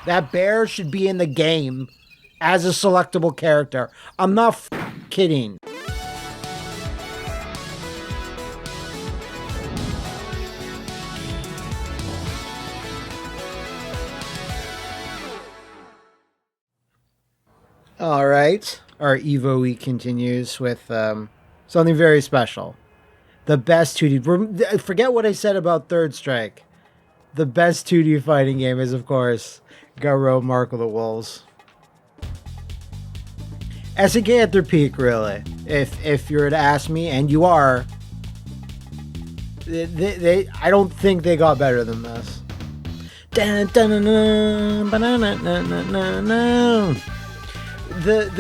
That bear should be in the game as a selectable character. I'm not kidding. All right. Our Evo week continues with something very special. The best 2D... Forget what I said about Third Strike. The best 2D fighting game is, of course, Garou, Mark of the Wolves. SNK at their peak, really. If you were to ask me, and you are, I don't think they got better than this. The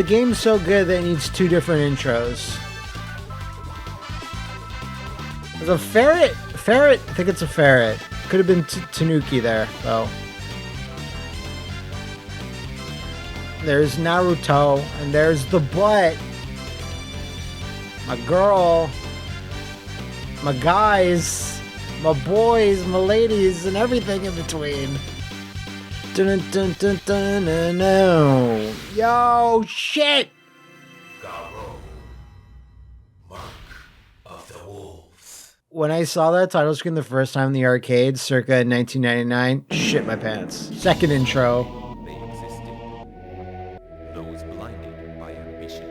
game's so good that it needs two different intros. There's a ferret. Ferret? I think it's a ferret. Could have been Tanuki there, though. There's Naruto, and there's the butt. My girl. My guys. My boys, my ladies, and everything in between. Dun, dun, dun, dun, dun, no. Yo, shit! Garou, Mark of the Wolves. When I saw that title screen the first time in the arcade, circa 1999, shit my pants. Second intro. They existed. Those blinded by ambition.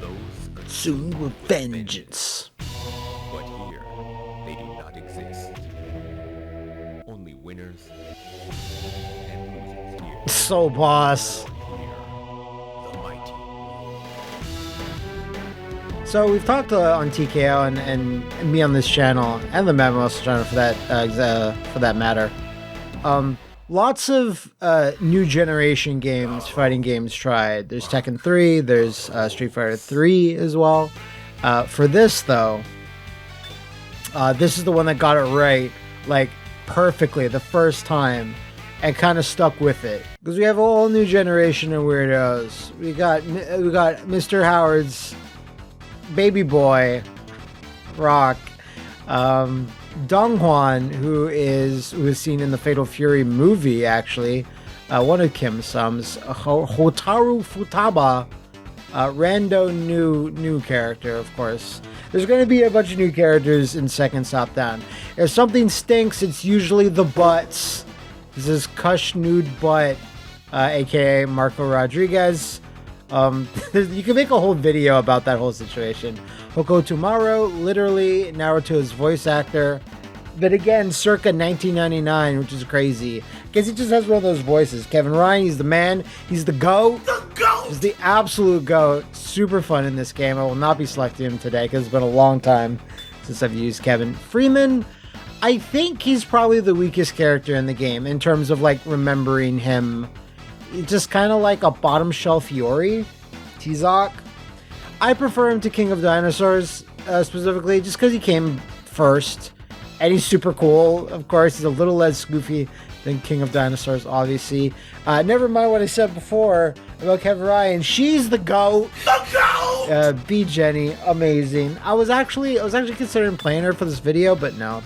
Those Consumed with vengeance. But here, they do not exist. Only winners and losers here. So boss. Here, the mighty. So we've talked on TKO and me on this channel, and the mattmcmuscles channel for that matter. Lots of new generation games, fighting games tried. There's Tekken 3, there's Street Fighter 3 as well. For this though, this is the one that got it right, like perfectly the first time, and kind of stuck with it. Because we have a whole new generation of weirdos. We got Mr. Howard's baby boy, Rock, Donghwan, who is seen in the Fatal Fury movie, actually, one of Kim's sons, Hotaru Futaba, rando new character, of course. There's going to be a bunch of new characters in Second South Down. If something stinks, it's usually the butts. This is Kush Nude Butt, aka Marco Rodriguez. You can make a whole video about that whole situation. Hoko Tomorrow, literally Naruto's voice actor. But again, circa 1999, which is crazy. Because he just has one of those voices. Kevin Ryan, he's the man. He's the GOAT. The GOAT! He's the absolute GOAT. Super fun in this game. I will not be selecting him today because it's been a long time since I've used Kevin. Freeman, I think he's probably the weakest character in the game in terms of like remembering him. Just kind of like a bottom shelf Yori, Tizok. I prefer him to King of Dinosaurs, specifically, just because he came first. And he's super cool, of course. He's a little less goofy than King of Dinosaurs, obviously. Never mind what I said before about Kevin Ryan. She's the GOAT. The GOAT! B. Jenny, amazing. I was actually considering playing her for this video, but no.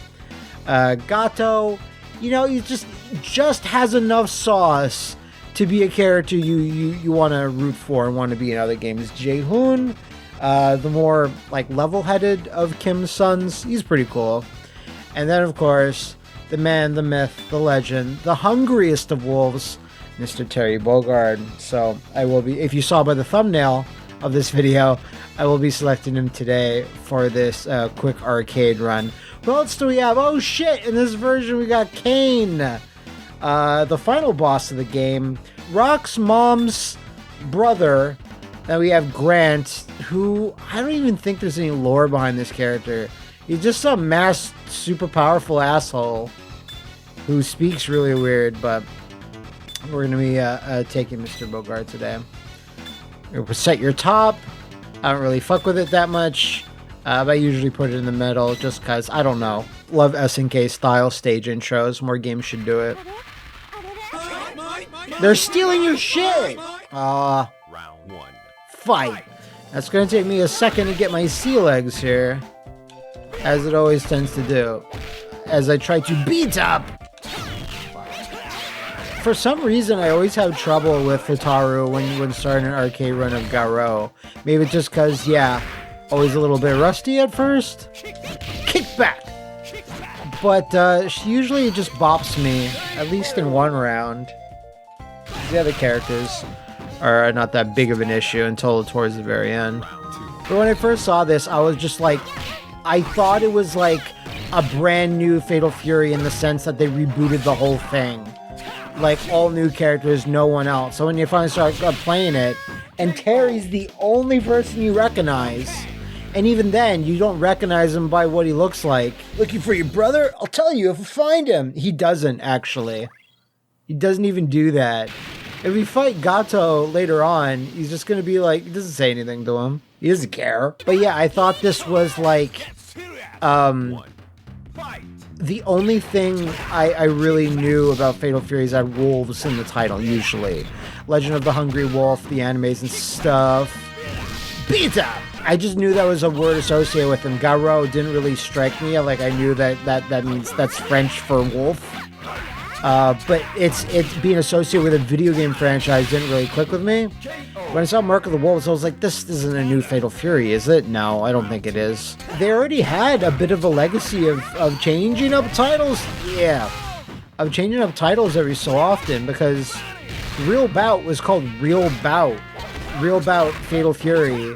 Gato, you know, he just has enough sauce to be a character you want to root for and want to be in other games. Jae-hoon, the more like level-headed of Kim's sons, he's pretty cool. And then, of course, the man, the myth, the legend, the hungriest of wolves, Mr. Terry Bogard. So I will be, if you saw by the thumbnail of this video, I will be selecting him today for this quick arcade run. What else do we have? Oh shit, in this version we got Kane. The final boss of the game, Rock's mom's brother. Then we have Grant, who I don't even think there's any lore behind this character. He's just some masked, super powerful asshole who speaks really weird, but we're going to be taking Mr. Bogard today. We'll set your top. I don't really fuck with it that much. But I usually put it in the middle just because, I don't know. Love SNK style stage intros. More games should do it. They're stealing your shit! Round one. Fight. That's going to take me a second to get my sea legs here. As it always tends to do. As I try to beat up For some reason, I always have trouble with Hotaru when starting an arcade run of Garou. Maybe just because, yeah, always a little bit rusty at first. Kickback! But she usually just bops me, at least in one round. The other characters are not that big of an issue until towards the very end. But when I first saw this, I was just like, I thought it was like a brand new Fatal Fury in the sense that they rebooted the whole thing. Like all new characters, no one else. So when you finally start playing it, and Terry's the only person you recognize, and even then, you don't recognize him by what he looks like. Looking for your brother? I'll tell you if I find him. He doesn't, actually. He doesn't even do that. If we fight Gato later on, he's just going to be like, he doesn't say anything to him. He doesn't care. But yeah, I thought this was like, the only thing I really knew about Fatal Fury is that wolves in the title, usually. Legend of the Hungry Wolf, the animes and stuff. Pizza! I just knew that was a word associated with him. Garou didn't really strike me. Like, I knew that means that's French for wolf. But it's being associated with a video game franchise didn't really click with me. When I saw Mark of the Wolves, I was like, this isn't a new Fatal Fury, is it? No, I don't think it is. They already had a bit of a legacy of changing up titles. Yeah, of changing up titles every so often, because Real Bout was called Real Bout. Real Bout Fatal Fury.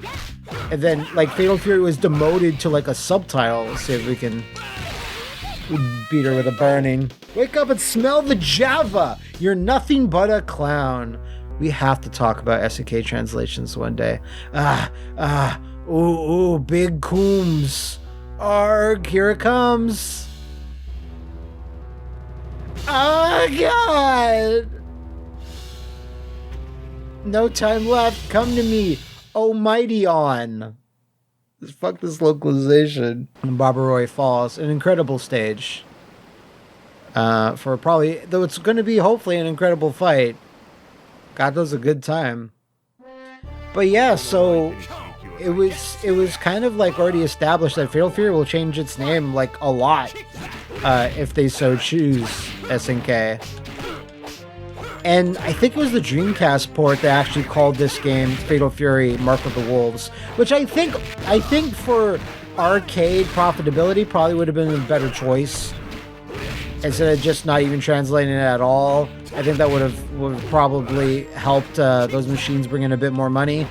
And then, like, Fatal Fury was demoted to, like, a subtitle. Let's see if we can beat her with a burning. Wake up and smell the Java! You're nothing but a clown. We have to talk about SNK translations one day. Ooh, big coombs. Arg, here it comes. Oh, God! No time left. Come to me. Almighty on. Fuck this localization. Barbaroi Falls, an incredible stage. For probably, though it's going to be hopefully an incredible fight. Gato's a good time. But yeah, so it was kind of like already established that Fatal Fury will change its name like a lot if they so choose, SNK. And I think it was the Dreamcast port that actually called this game Fatal Fury Mark of the Wolves, which I think for arcade profitability probably would have been a better choice instead of just not even translating it at all. I think that would have probably helped those machines bring in a bit more money.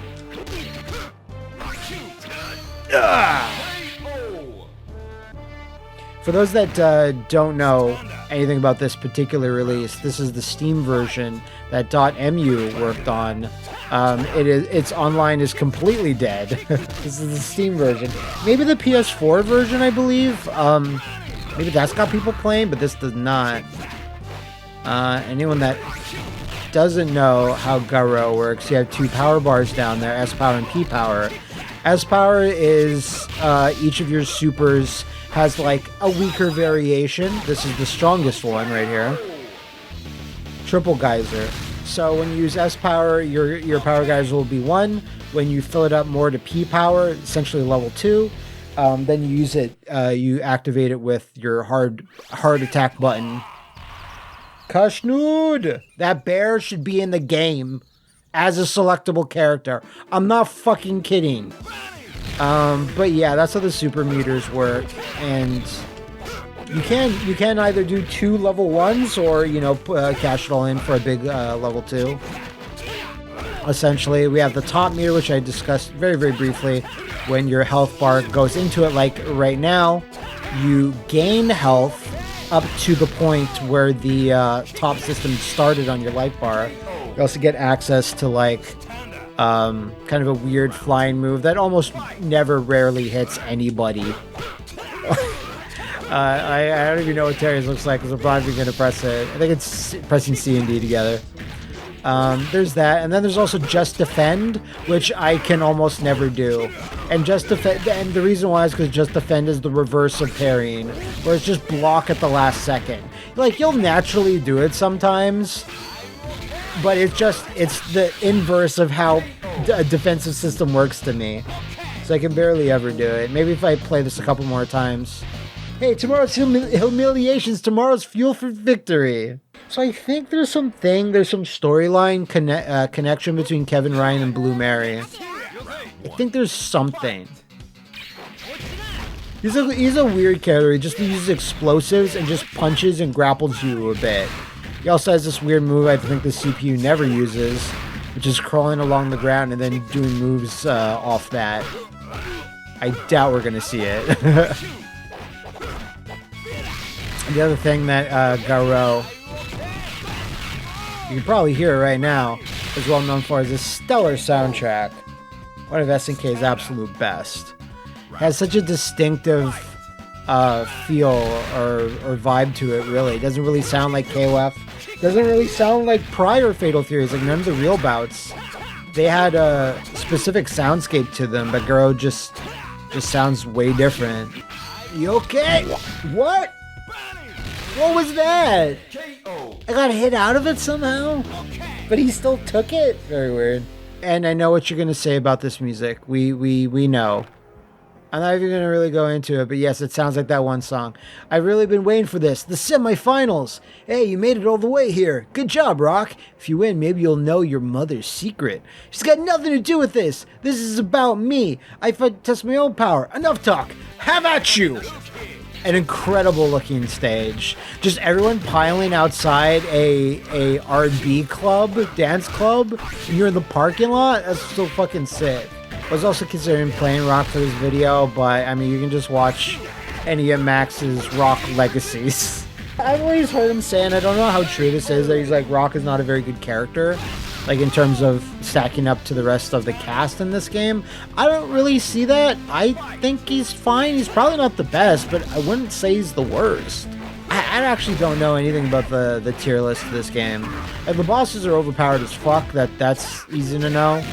For those that don't know anything about this particular release, this is the Steam version that .mu worked on. Its online is completely dead. This is the Steam version. Maybe the PS4 version, I believe. Maybe that's got people playing, but this does not. Anyone that doesn't know how Garou works, you have two power bars down there, S power and P power. S power is each of your supers has like a weaker variation. This is the strongest one right here. Triple geyser. So when you use S power, your power geyser will be 1. When you fill it up more to P power, essentially level 2, then you use it. You activate it with your hard attack button. Kashnood! That bear should be in the game as a selectable character. I'm not fucking kidding. But yeah, that's how the super meters work, and you can either do 2 level 1s or, you know, cash it all in for a big level 2. Essentially, we have the top meter, which I discussed very, very briefly. When your health bar goes into it, like right now, you gain health up to the point where the top system started on your life bar. You also get access to like kind of a weird flying move that almost never rarely hits anybody. I don't even know what Terry's looks like because I'm probably going to press it. I think it's pressing C and D together. There's that, and then there's also Just Defend, which I can almost never do. And Just Defend, and the reason why is because Just Defend is the reverse of parrying, where it's just block at the last second. Like, you'll naturally do it sometimes, but it's the inverse of how a defensive system works to me. So I can barely ever do it. Maybe if I play this a couple more times. Hey, tomorrow's humiliations, tomorrow's fuel for victory. So I think there's some storyline connection between Kevin Ryan and Blue Mary. I think there's something. He's a weird character. He just uses explosives and just punches and grapples you a bit. He also has this weird move I think the CPU never uses, which is crawling along the ground and then doing moves off that. I doubt we're gonna see it. The other thing that Garou, you can probably hear it right now, is well known for is a stellar soundtrack. One of SNK's absolute best. Has such a distinctive feel or vibe to it, really. It doesn't really sound like KOF. Doesn't really sound like prior Fatal Furies, like none of the real bouts. They had a specific soundscape to them, but Garou just sounds way different. You okay? What? What was that? I got hit out of it somehow? But he still took it? Very weird. And I know what you're going to say about this music. We know. I'm not even going to really go into it, but yes, it sounds like that one song. I've really been waiting for this. The semifinals. Hey, you made it all the way here. Good job, Rock. If you win, maybe you'll know your mother's secret. She's got nothing to do with this. This is about me. I test my own power. Enough talk. Have at you. An incredible looking stage. Just everyone piling outside a R&B club, dance club, and you're in the parking lot. That's so fucking sick. I was also considering playing Rock for this video, but I mean, you can just watch any of Max's Rock legacies. I've always heard him say, and I don't know how true this is, that he's like, Rock is not a very good character, like in terms of stacking up to the rest of the cast in this game. I don't really see that. I think he's fine. He's probably not the best, but I wouldn't say he's the worst. I actually don't know anything about the tier list of this game. If the bosses are overpowered as fuck, that's easy to know.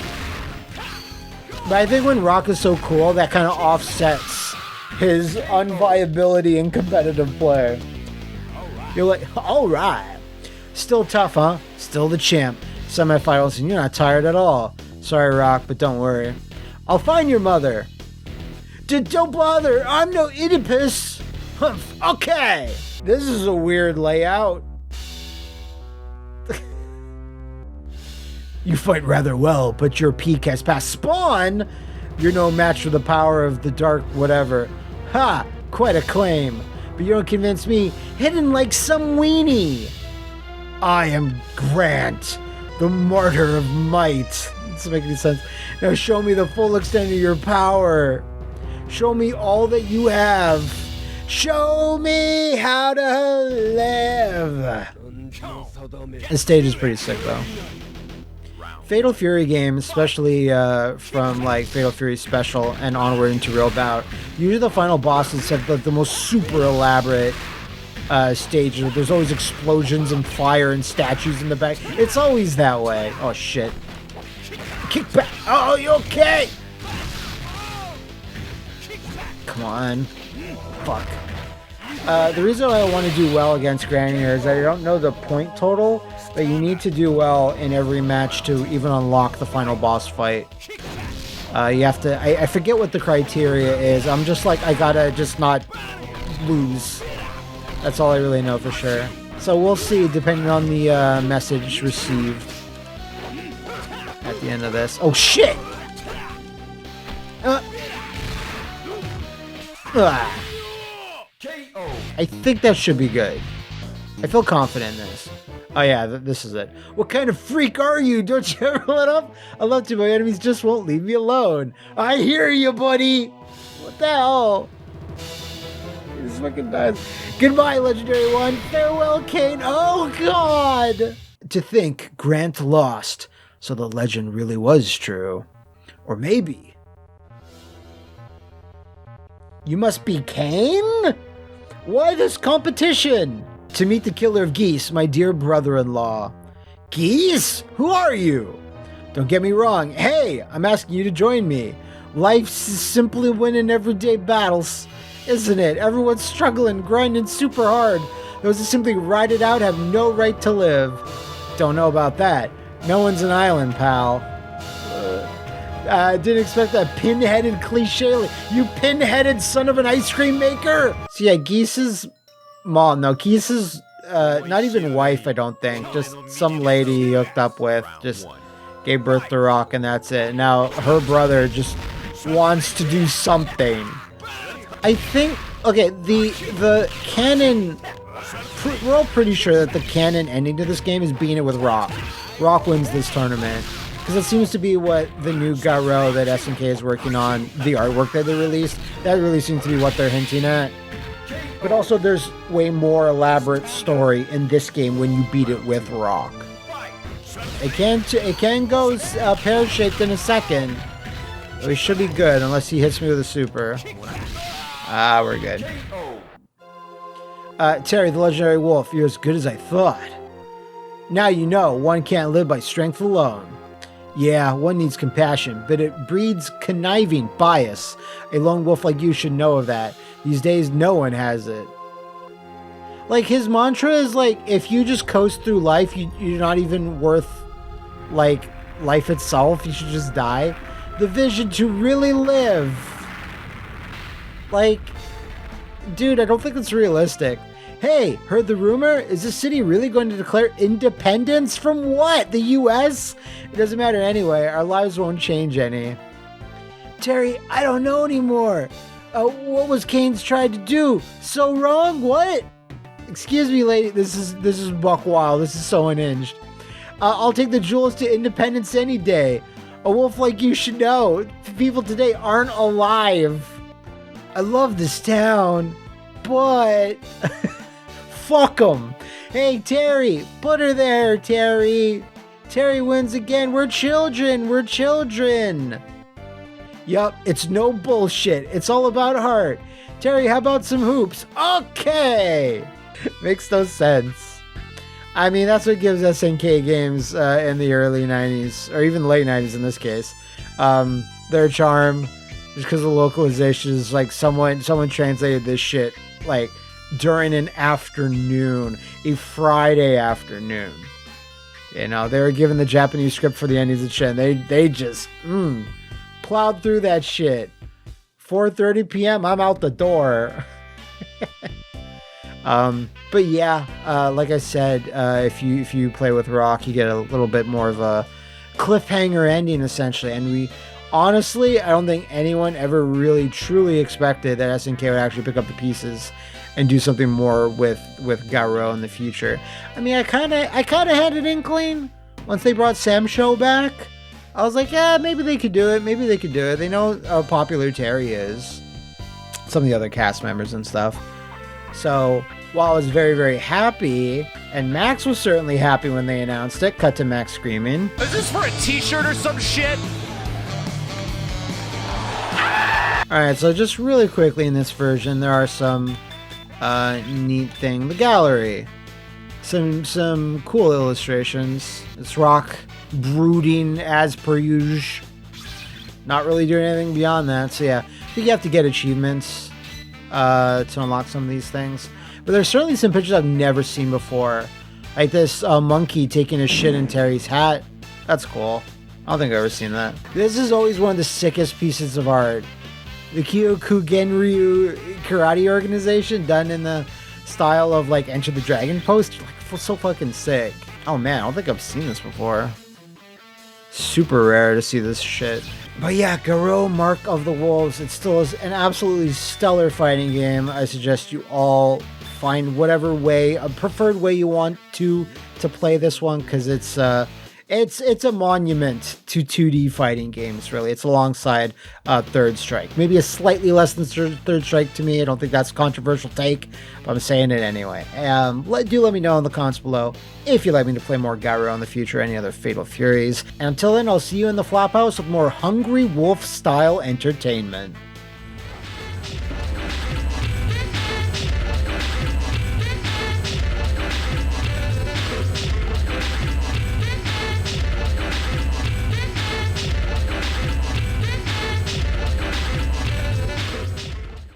But I think when Rock is so cool, that kind of offsets his unviability in competitive play. You're like, alright. Still tough, huh? Still the champ. Semifinals, and you're not tired at all. Sorry, Rock, but don't worry. I'll find your mother. Don't bother. I'm no Oedipus. Okay. This is a weird layout. You fight rather well, but your peak has passed. Spawn? You're no match for the power of the dark whatever. Ha! Quite a claim. But you don't convince me. Hidden like some weenie. I am Grant, the martyr of might. Doesn't make any sense. Now show me the full extent of your power. Show me all that you have. Show me how to live. The stage is pretty sick, though. Fatal Fury games, especially from like Fatal Fury Special and onward into Real Bout, usually the final bosses have the most super elaborate stages. There's always explosions and fire and statues in the back. It's always that way. Oh shit. Kick back. Oh, you okay? Come on. Fuck. The reason I want to do well against Granier is I don't know the point total, but you need to do well in every match to even unlock the final boss fight. You have to... I forget what the criteria is. I'm just like, I gotta just not lose. That's all I really know for sure. So we'll see, depending on the message received at the end of this. Oh, shit! I think that should be good. I feel confident in this. Oh yeah, this is it. What kind of freak are you? Don't you ever let up? I love to. My enemies just won't leave me alone. I hear you, buddy. What the hell? This fucking dies. Goodbye, Legendary One. Farewell, Kane. Oh God. To think Grant lost, so the legend really was true. Or maybe. You must be Kane? Why this competition? To meet the killer of geese, my dear brother-in-law. Geese? Who are you? Don't get me wrong. Hey, I'm asking you to join me. Life's simply winning everyday battles, isn't it? Everyone's struggling, grinding super hard. Those who simply ride it out have no right to live. Don't know about that. No one's an island, pal. Didn't expect that pin-headed cliche. You pin-headed son of an ice cream maker. So yeah, Geese's mom. No, Geese's not even wife, I don't think. Just some lady he hooked up with, just gave birth to Rock, and that's it. Now her brother just wants to do something. I think, okay, the canon, we're all pretty sure that the canon ending to this game is beating it with Rock. Rock wins this tournament. Because it seems to be what the new Garou that SNK is working on, the artwork that they released, that really seems to be what they're hinting at. But also there's way more elaborate story in this game when you beat it with Rock. It can go pear-shaped in a second. But we should be good unless he hits me with a super. Ah, we're good. Terry, the legendary wolf, you're as good as I thought. Now you know, one can't live by strength alone. Yeah, one needs compassion, but it breeds conniving bias. A lone wolf like you should know of that. These days, no one has it. Like, his mantra is, like, if you just coast through life, you're not even worth, like, life itself. You should just die. The vision to really live. Like, dude, I don't think it's realistic. Hey, heard the rumor? Is this city really going to declare independence from what? The US? It doesn't matter anyway. Our lives won't change any. Terry, I don't know anymore. What was Kane's tried to do? So wrong? What? Excuse me, lady. This is buck wild. This is so unhinged. I'll take the jewels to independence any day. A wolf like you should know. People today aren't alive. I love this town, but... Fuck him. Hey, Terry, put her there, Terry. Terry wins again. We're children. We're children. Yup, it's no bullshit. It's all about heart. Terry, how about some hoops? Okay. Makes no sense. I mean, that's what gives SNK games in the early 90s, or even late 90s in this case, their charm. Just because the localization is like someone translated this shit like during an afternoon, a Friday afternoon. You know, they were given the Japanese script for the endings and shit, and they just plowed through that shit. 4:30 p.m. I'm out the door. But yeah, like I said, if you play with Rock, you get a little bit more of a cliffhanger ending essentially, and honestly, I don't think anyone ever really truly expected that SNK would actually pick up the pieces and do something more with Garou in the future. I mean, I kind of had an inkling once they brought Sam Show back. I was like, yeah, maybe they could do it. Maybe they could do it. They know how popular Terry is. Some of the other cast members and stuff. So while I was very, very happy, and Max was certainly happy when they announced it, cut to Max screaming. Is this for a t-shirt or some shit? Alright, so just really quickly in this version, there are some neat thing. The gallery. Some cool illustrations. It's Rock brooding as per usual. Not really doing anything beyond that. So yeah, I think you have to get achievements to unlock some of these things. But there's certainly some pictures I've never seen before. Like this monkey taking a shit in Terry's hat. That's cool. I don't think I've ever seen that. This is always one of the sickest pieces of art. The Kyokugenryu karate organization done in the style of like Enter the Dragon poster. Like, so fucking sick. Oh man, I don't think I've seen this before. Super rare to see this shit. But yeah, Garou Mark of the Wolves. It still is an absolutely stellar fighting game. I suggest you all find whatever way, a preferred way you want to play this one, because it's a monument to 2D fighting games, really. It's alongside Third Strike. Maybe a slightly less than Third Strike to me. I don't think that's a controversial take, but I'm saying it anyway. Do let me know in the comments below if you'd like me to play more Garou in the future, any other Fatal Furies. And until then, I'll see you in the Flophouse with more Hungry Wolf-style entertainment.